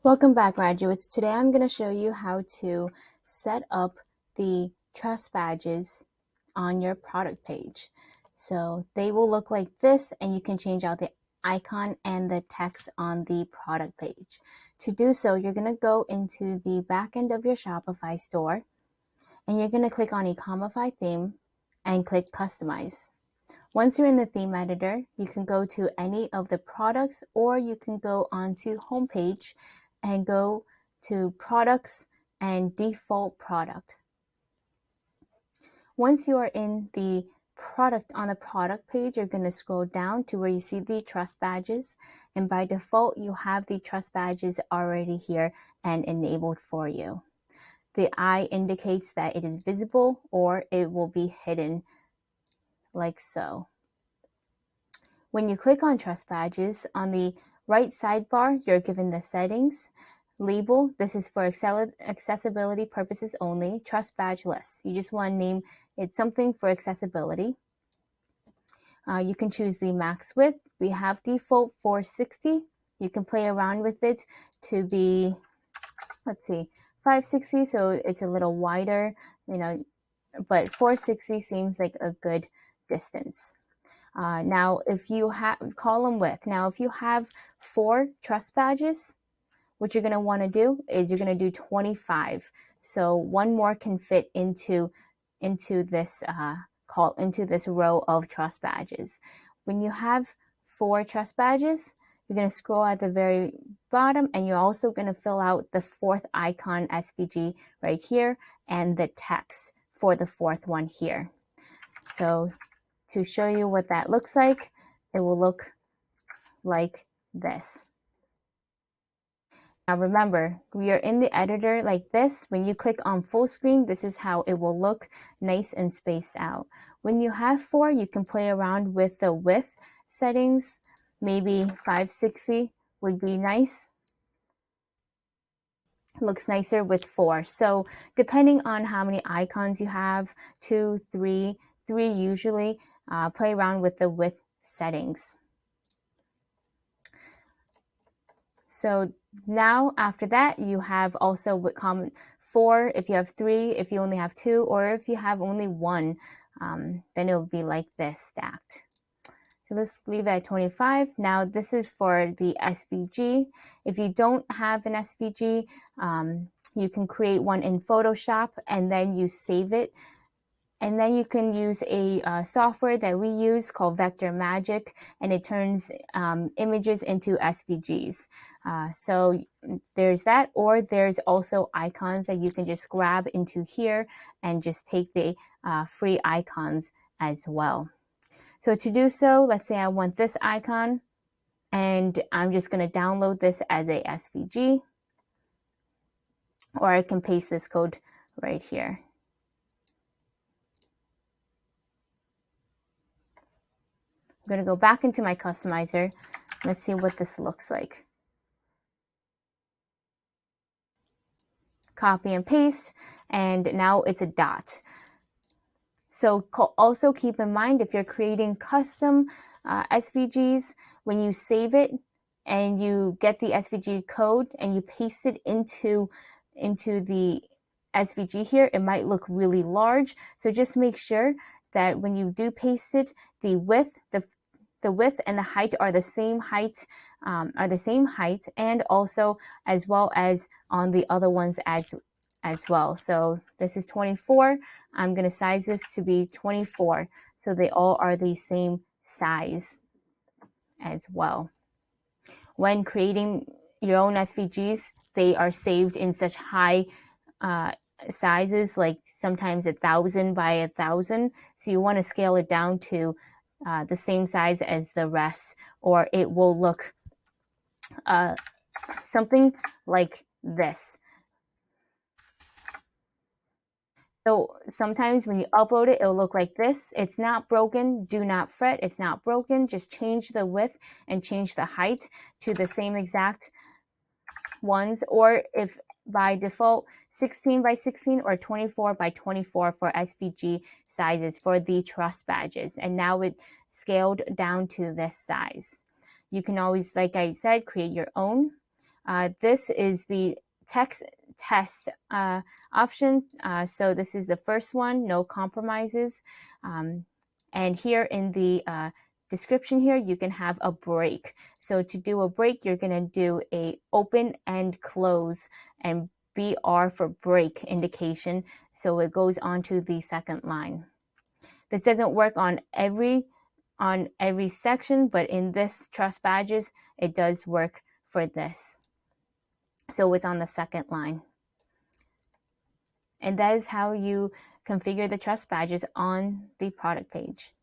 Welcome back, graduates. Today I'm going to show you how to set up the trust badges on your product page. So they will look like this, and you can change out the icon and the text on the product page. To do so, you're going to go into the back end of your Shopify store, and you're going to click on Ecomify Theme and click Customize. Once you're in the theme editor, you can go to any of the products, or you can go onto homepage and go to products and default product. Once you are in the product on the product page, you're going to scroll down to where you see the trust badges, and by default you have the trust badges already here and enabled for you. The eye indicates that it is visible or it will be hidden, like so. When you click on trust badges, on the right sidebar, you're given the settings. Label, this is for accessibility purposes only. Trust badge list, you just want to name it something for accessibility. You can choose the max width. We have default 460. You can play around with it to be, let's see, 560, so it's a little wider, but 460 seems like a good distance. Now, if you have column width, now if you have 4 trust badges, what you're going to want to do is you're going to do 25. So one more can fit into this into this row of trust badges. When you have 4 trust badges, you're going to scroll at the very bottom, and you're also going to fill out the 4th icon SVG right here and the text for the 4th one here. So to show you what that looks like, it will look like this. Now remember, we are in the editor like this. When you click on full screen, this is how it will look, nice and spaced out. When you have 4, you can play around with the width settings. Maybe 560 would be nice. Looks nicer with 4. So depending on how many icons you have, 2, 3 usually, play around with the width settings. So now after that, you have also what comment 4 if you have 3, if you only have 2, or if you have only 1, then it will be like this stacked. So let's leave it at 25. Now this is for the SVG. If you don't have an SVG, you can create one in Photoshop and then you save it. And then you can use a software that we use called Vector Magic, and it turns images into SVGs. So there's that, or there's also icons that you can just grab into here and just take the free icons as well. So to do so, let's say I want this icon, and I'm just going to download this as a SVG, or I can paste this code right here. I'm going to go back into my customizer. Let's see what this looks like. Copy and paste, and now it's a dot. So also keep in mind, if you're creating custom SVGs, when you save it and you get the SVG code and you paste it into the SVG here, it might look really large. So just make sure that when you do paste it, the width and the height are the same height, and also as well as on the other ones as well. So this is 24. I'm going to size this to be 24, so they all are the same size as well. When creating your own SVGs, they are saved in such high sizes, like sometimes 1,000 by 1,000. So you want to scale it down to the same size as the rest, or it will look something like this. So sometimes when you upload it, it'll look like this. It's not broken. Do not fret. It's not broken. Just change the width and change the height to the same exact ones, or if by default 16 by 16 or 24 by 24 for SVG sizes for the trust badges. And now it scaled down to this size. You can always, like I said, create your own. This is the text test option. So this is the first one, no compromises. And here in the description here, you can have a break. So to do a break, you're going to do a open and close, and BR for break indication. So it goes on to the second line. This doesn't work on every section, but in this trust badges, it does work for this. So it's on the second line. And that is how you configure the trust badges on the product page.